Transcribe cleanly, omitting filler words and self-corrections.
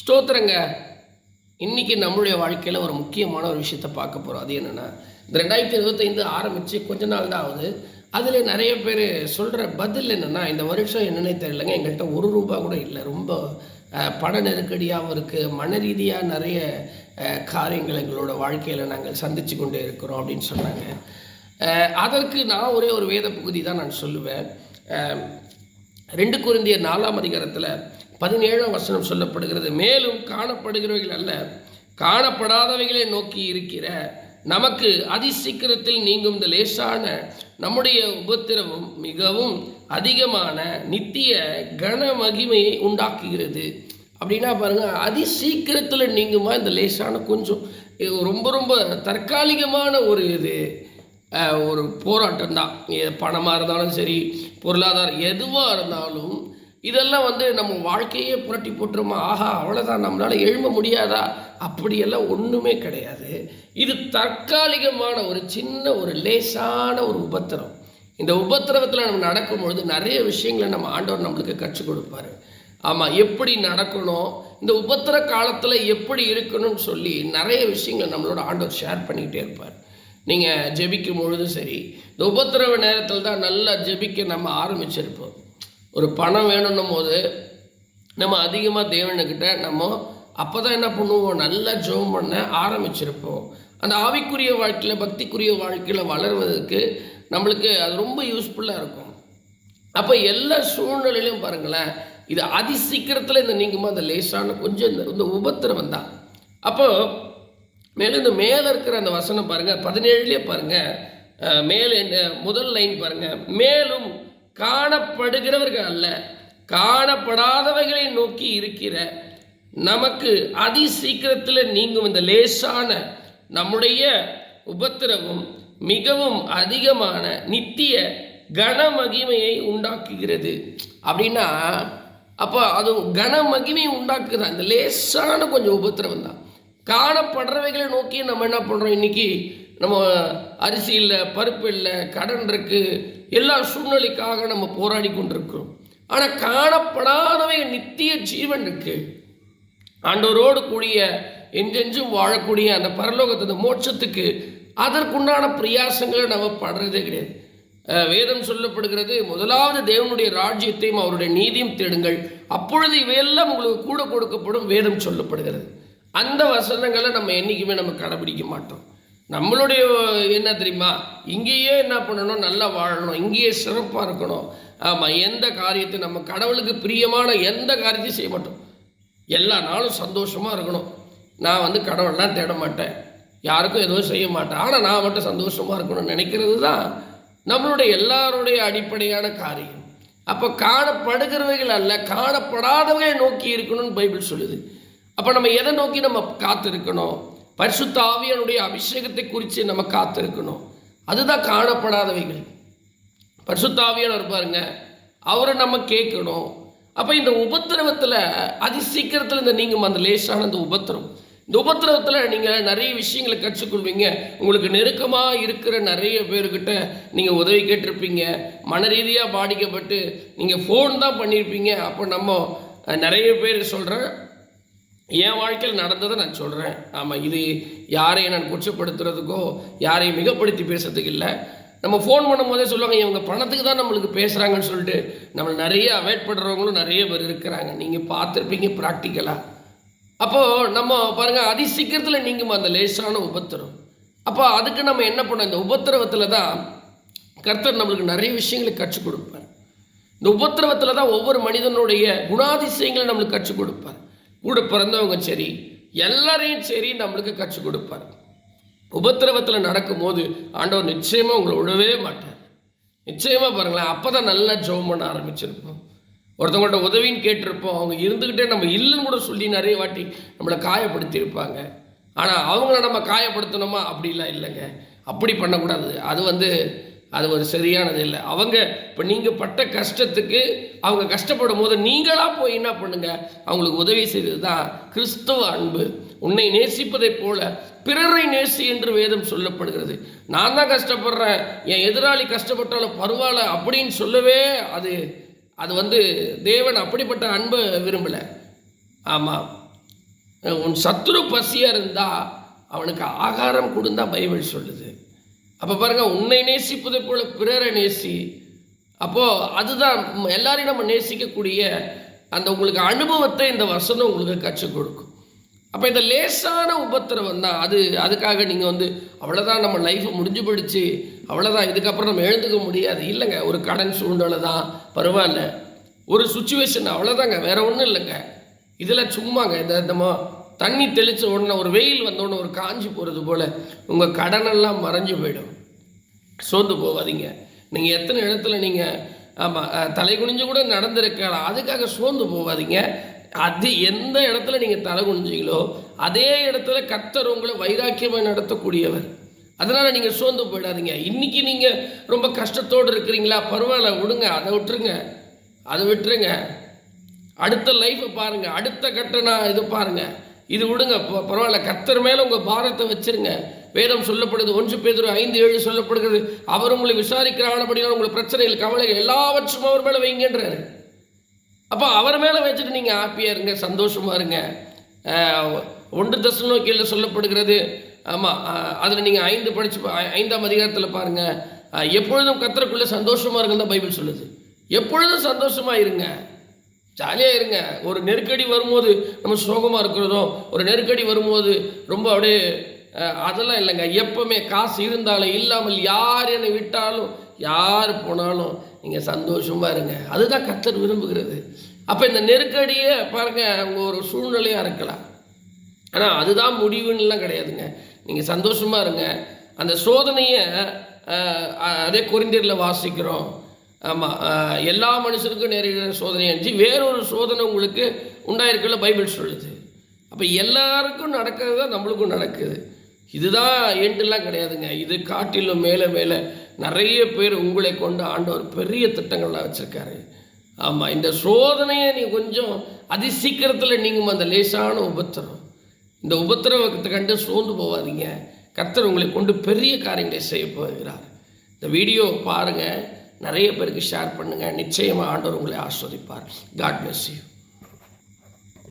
ஸ்தோத்திரங்க. இன்னைக்கு நம்மளுடைய வாழ்க்கையில் ஒரு முக்கியமான ஒரு விஷயத்தை பார்க்க போகிறோம். அது என்னென்னா, இந்த 2025 ஆரம்பித்து கொஞ்ச நாள் தான் ஆகுது. அதில் நிறைய பேர் சொல்கிற பதில் என்னென்னா, இந்த வருஷம் என்னன்னே தெரியலங்க, எங்கள்கிட்ட ₹1 கூட இல்லை, ரொம்ப பண நெருக்கடியாகவும் இருக்குது, மன ரீதியாக நிறைய காரியங்கள் எங்களோட வாழ்க்கையில் நாங்கள் சந்தித்து கொண்டே இருக்கிறோம் அப்படின்னு சொன்னாங்க. அதற்கு நான் ஒரே ஒரு வேத பகுதி தான் நான் சொல்லுவேன். 2 கொரிந்தியர் 4ஆம் அதிகாரத்தில் 17ஆம் வசனம் சொல்லப்படுகிறது. மேலும் காணப்படுகிறவைகள் அல்ல, காணப்படாதவைகளை நோக்கி இருக்கிற நமக்கு அதிசீக்கிரத்தில் நீங்கும் இந்த லேசான நம்முடைய உபத்திரவம் மிகவும் அதிகமான நித்திய கன மகிமையை உண்டாக்குகிறது. அப்படின்னா பாருங்கள், அதிசீக்கிரத்தில் நீங்குமா இந்த லேசான கொஞ்சம் ரொம்ப ரொம்ப தற்காலிகமான ஒரு ஒரு போராட்டம் தான். பணமாக இருந்தாலும் சரி, பொருளாதாரம் எதுவாக இருந்தாலும் இதெல்லாம் நம்ம வாழ்க்கையே புரட்டி போட்டுருமா, ஆஹா அவ்வளோதான், நம்மளால் எழும்ப முடியாதா, அப்படியெல்லாம் ஒன்றுமே கிடையாது. இது தற்காலிகமான ஒரு சின்ன ஒரு லேசான ஒரு உபத்திரம். இந்த உபத்திரவத்தில் நம்ம நடக்கும்பொழுது நிறைய விஷயங்களை நம்ம ஆண்டவர் நம்மளுக்கு கற்றுக் கொடுப்பார். ஆமாம், எப்படி நடக்கணும், இந்த உபத்திர காலத்தில் எப்படி இருக்கணும்னு சொல்லி நிறைய விஷயங்களை நம்மளோட ஆண்டவர் ஷேர் பண்ணிக்கிட்டே இருப்பார். நீங்கள் ஜெபிக்கும் பொழுதும் சரி, இந்த உபத்திரவ நேரத்தில் தான் நல்லா ஜெபிக்க நம்ம ஆரம்பிச்சிருப்போம். ஒரு பணம் வேணும்னும் போது நம்ம அதிகமாக தேவனுக்கிட்ட நம்ம அப்போ தான் என்ன பண்ணுவோம், நல்லா ஜெபம் பண்ண ஆரம்பிச்சிருப்போம். அந்த ஆவிக்குரிய வாழ்க்கையில், பக்திக்குரிய வாழ்க்கையில் வளர்வதற்கு நம்மளுக்கு அது ரொம்ப யூஸ்ஃபுல்லாக இருக்கும். அப்போ எல்லா சூழ்நிலையிலையும் பாருங்களேன், இது அதிசீக்கிரத்தில் இந்த நீங்குமா அந்த லேசான கொஞ்சம் இந்த உபத்திரவம் தான். அப்போது மேலும் இந்த மேலே இருக்கிற அந்த வசனம் பாருங்கள், 17லேயே பாருங்கள், மேலே முதல் லைன் பாருங்கள், மேலும் காணப்படுகிறவர்கள் அல்ல, காணப்படாதவைகளை நோக்கி இருக்கிற நமக்கு அதிசீக்கிரத்தில் நீங்கும் இந்த லேசான நம்முடைய உபத்திரவம் மிகவும் அதிகமான நித்திய கன மகிமையை உண்டாக்குகிறது. அப்படின்னா அப்போ அது கன மகிமையை உண்டாக்குதான். இந்த லேசான கொஞ்சம் உபத்திரவம் தான். காணப்படுறவைகளை நோக்கி நம்ம என்ன பண்ணுறோம், இன்றைக்கி நம்ம அரிசி இல்லை, பருப்பு இல்லை, கடன் இருக்குது, எல்லா சூழ்நிலைக்காக நம்ம போராடி கொண்டிருக்கிறோம். ஆனால் காணப்படாதவை நித்திய ஜீவன் இருக்குது. ஆண்டவரோடு கூடிய என்றென்றும் வாழக்கூடிய அந்த பரலோகத்து மோட்சத்துக்கு அதற்குண்டான பிரயாசங்களை நம்ம படுறதே கிடையாது. வேதம் சொல்லப்படுகிறது, முதலாவது தேவனுடைய ராஜ்யத்தையும் அவருடைய நீதியும் தேடுங்கள், அப்பொழுது இவையெல்லாம் உங்களுக்கு கூட கொடுக்கப்படும். வேதம் சொல்லப்படுகிறது. அந்த வசனங்களை நம்ம என்றைக்குமே நம்ம கடைபிடிக்க மாட்டோம். நம்மளுடைய என்ன தெரியுமா, இங்கேயே என்ன பண்ணணும், நல்லா வாழணும், இங்கேயே சிறப்பாக இருக்கணும். ஆமாம், எந்த காரியத்தை நம்ம கடவுளுக்கு பிரியமான எந்த காரியத்தையும் செய்ய மாட்டோம். எல்லா நாளும் சந்தோஷமாக இருக்கணும். நான் கடவுள்லாம் தேட மாட்டேன், யாருக்கும் எதுவும் செய்ய மாட்டேன், ஆனால் நான் மட்டும் சந்தோஷமாக இருக்கணும்னு நினைக்கிறது தான் நம்மளுடைய எல்லாருடைய அடிப்படையான காரியம். அப்போ காணப்படுகிறவைகள் அல்ல, காணப்படாதவைகளை நோக்கி இருக்கணும்னு பைபிள் சொல்லுது. அப்போ நம்ம எதை நோக்கி நம்ம காத்திருக்கணும், பரிசுத்த ஆவியானுடைய அபிஷேகத்தை குறித்து நம்ம காத்திருக்கணும். அதுதான் காணப்படாதவைகள். பரிசுத்த ஆவியானவர் பாருங்க, அவரை நம்ம கேட்கணும். அப்போ இந்த உபத்திரவத்தில் அதிசீக்கிரத்தில் இந்த நீங்கள் அந்த லேசான இந்த உபத்திரவத்தில் நீங்கள் நிறைய விஷயங்களை கற்றுக்கொள்வீங்க. உங்களுக்கு நெருக்கமாக இருக்கிற நிறைய பேர்கிட்ட நீங்கள் உதவி கேட்டிருப்பீங்க. மன ரீதியாக பாதிக்கப்பட்டு நீங்கள் ஃபோன் தான் பண்ணியிருப்பீங்க. அப்போ நம்ம நிறைய பேர் சொல்கிறேன், என் வாழ்க்கையில் நடந்ததை நான் சொல்கிறேன். ஆமாம், இது யாரையும் நான் குற்றப்படுத்துறதுக்கோ யாரையும் மிகப்படுத்தி பேசுறதுக்கு இல்லை. நம்ம ஃபோன் பண்ணும் போதே சொல்லுவாங்க, இவங்க பணத்துக்கு தான் நம்மளுக்கு பேசுகிறாங்கன்னு சொல்லிட்டு நம்மளை நிறைய அவாய்ட் பண்ணுறவங்களும் நிறைய பேர் இருக்கிறாங்க. நீங்கள் பார்த்துருப்பீங்க ப்ராக்டிக்கலாக. அப்போது நம்ம பாருங்கள், அதிசீக்கிரத்தில் நீங்குமா அந்த லேசான உபத்திரம். அப்போ அதுக்கு நம்ம என்ன பண்ணோம், இந்த உபத்திரவத்தில் தான் கர்த்தர் நம்மளுக்கு நிறைய விஷயங்களை கற்றுக் கொடுப்பார். இந்த உபத்திரவத்தில் தான் ஒவ்வொரு மனிதனுடைய குணாதிசயங்களை நம்மளுக்கு கற்றுக் கொடுப்பார். கூட பிறந்தவங்க சரி, எல்லாரையும் சரி நம்மளுக்கு கற்றுக் கொடுப்பார். உபத்திரவத்தில் நடக்கும்போது ஆண்டவர் நிச்சயமாக உங்களை விடவே மாட்டார். நிச்சயமாக பாருங்களேன், அப்போ தான் நல்லா ஜெபம் பண்ண ஆரம்பிச்சிருப்போம். ஒருத்தவங்கள்ட்ட உதவின்னு கேட்டிருப்போம், அவங்க இருந்துக்கிட்டே நம்ம இல்லைன்னு கூட சொல்லி நிறைய வாட்டி நம்மளை காயப்படுத்தியிருப்பாங்க. ஆனால் அவங்கள நம்ம காயப்படுத்தணுமா, அப்படிலாம் இல்லைங்க, அப்படி பண்ணக்கூடாது. அது ஒரு சரியானது இல்லை. அவங்க இப்போ நீங்கள் பட்ட கஷ்டத்துக்கு அவங்க கஷ்டப்படும் போது நீங்களாக போய் என்ன பண்ணுங்க, அவங்களுக்கு உதவி செய்தது தான் கிறிஸ்தவ அன்பு. உன்னை நேசிப்பதைப் போல பிறரை நேசி என்று வேதம் சொல்லப்படுகிறது. நான் தான் கஷ்டப்படுறேன், என் எதிராளி கஷ்டப்பட்டாலும் பரவாயில்ல அப்படின்னு சொல்லவே அது தேவன் அப்படிப்பட்ட அன்பை விரும்பலை. ஆமாம், உன் சத்துரு பசியாக இருந்தால் அவனுக்கு ஆகாரம் கொடுந்தா பைபிள் சொல்லுது. அப்போ பாருங்கள், உன்னை நேசிப்பதை போல பிறரை நேசி. அப்போது அதுதான் எல்லாரையும் நம்ம நேசிக்கக்கூடிய அந்த உங்களுக்கு அனுபவத்தை இந்த வசனம் உங்களுக்கு கற்றுக் கொடுக்கும். அப்போ இந்த லேசான உபத்திரவம் தான் அதுக்காக நீங்கள் அவ்வளோதான் நம்ம லைஃப் முடிஞ்சு போயிடுச்சு, அவ்வளோதான் இதுக்கப்புறம் நம்ம எழுந்துக்க முடியாது இல்லைங்க. ஒரு கடன் சூழ்நிலை தான், பரவாயில்ல, ஒரு சுச்சுவேஷன், அவ்வளோதாங்க, வேற ஒன்றும் இல்லைங்க. இதில் சும்மாங்க இந்த தண்ணி தெளித்த உடனே ஒரு வெயில் வந்தோடனே ஒரு காஞ்சி போகிறது போல் உங்கள் கடனெல்லாம் மறைஞ்சு போயிடும். சோர்ந்து போகாதீங்க. நீங்கள் எத்தனை இடத்துல நீங்கள் தலை குனிஞ்சு கூட நடந்திருக்கலாம், அதுக்காக சோர்ந்து போகாதீங்க. அது எந்த இடத்துல நீங்கள் தலை குனிஞ்சிங்களோ அதே இடத்துல கர்த்தர் உங்களை வைராக்கியமாக நடத்தக்கூடியவர். அதனால் நீங்கள் சோர்ந்து போயிடாதீங்க. இன்றைக்கி நீங்கள் ரொம்ப கஷ்டத்தோடு இருக்கிறீங்களா, பரவாயில்ல, விடுங்க, அதை விட்டுருங்க. அடுத்த லைஃப்பை பாருங்கள், அடுத்த கட்டணா இது பாருங்கள், இது விடுங்க, பரவாயில்ல, கர்த்தர் மேலே உங்கள் பாரத்தை வச்சுருங்க. வேதம் சொல்லப்படுது, 1 பேதுரு 5:7 சொல்லப்படுகிறது, அவர் உங்களை விசாரிக்கிறானபடினால் உங்களை பிரச்சனைகள், கவலைகள் எல்லாவற்றும் அவர் மேலே வைங்கன்றாரு. அப்போ அவர் மேலே வச்சுட்டு நீங்கள் ஹாப்பியாக இருங்க, சந்தோஷமாக இருங்க. 1 தெசலோனிக்கேயரில் சொல்லப்படுகிறது, ஆமாம், அதில் நீங்கள் 5ஆம் அதிகாரத்தில் பாருங்கள், எப்பொழுதும் கர்த்தருக்குள்ளே சந்தோஷமாக இருக்குன்னு தான் பைபிள் சொல்லுது. எப்பொழுதும் சந்தோஷமாக இருங்க, ஜாலியாக இருங்க. ஒரு நெருக்கடி வரும்போது நம்ம சோகமாக இருக்கிறதும், ஒரு நெருக்கடி வரும்போது ரொம்ப அப்படியே அதெல்லாம் இல்லைங்க. எப்பவுமே காசு இருந்தாலும் இல்லாமல் யார் என்னை விட்டாலும் யார் போனாலும் நீங்கள் சந்தோஷமாக இருங்க. அதுதான் கர்த்தர் விரும்புகிறது. அப்போ இந்த நெருக்கடியை பாருங்கள், அவங்க ஒரு சூழ்நிலையாக இருக்கலாம், ஆனால் அதுதான் முடிவுன்னெலாம் கிடையாதுங்க. நீங்கள் சந்தோஷமாக இருங்க. அந்த சோதனையை அதே கொரிந்தியரில் வாசிக்கிறோம். ஆமாம், எல்லா மனுஷருக்கும் நேரிடுற சோதனை அஞ்சு வேறொரு சோதனை உங்களுக்கு உண்டாயிருக்குள்ள பைபிள் சொல்லுது. அப்போ எல்லாருக்கும் நடக்கிறது தான் நம்மளுக்கும் நடக்குது. இதுதான் எண்டெல்லாம் கிடையாதுங்க. இது காட்டிலும் மேலே மேலே நிறைய பேர் உங்களை கொண்டு ஆண்டவர் பெரிய திட்டங்கள்லாம் வச்சுருக்காரு. ஆமாம், இந்த சோதனையை நீ கொஞ்சம் அதிசீக்கிரத்தில் நீங்கள் அந்த லேசான உபத்திரம், இந்த உபத்திரவத்தை கண்டு சோர்ந்து போகாதீங்க. கர்த்தர் உங்களை கொண்டு பெரிய காரியங்களை செய்ய போகிறார். இந்த வீடியோ பாருங்கள், நிறைய பேருக்கு ஷேர் பண்ணுங்கள். நிச்சயமாக ஆண்டவர் உங்களை ஆஸ்வதிப்பார். God bless you.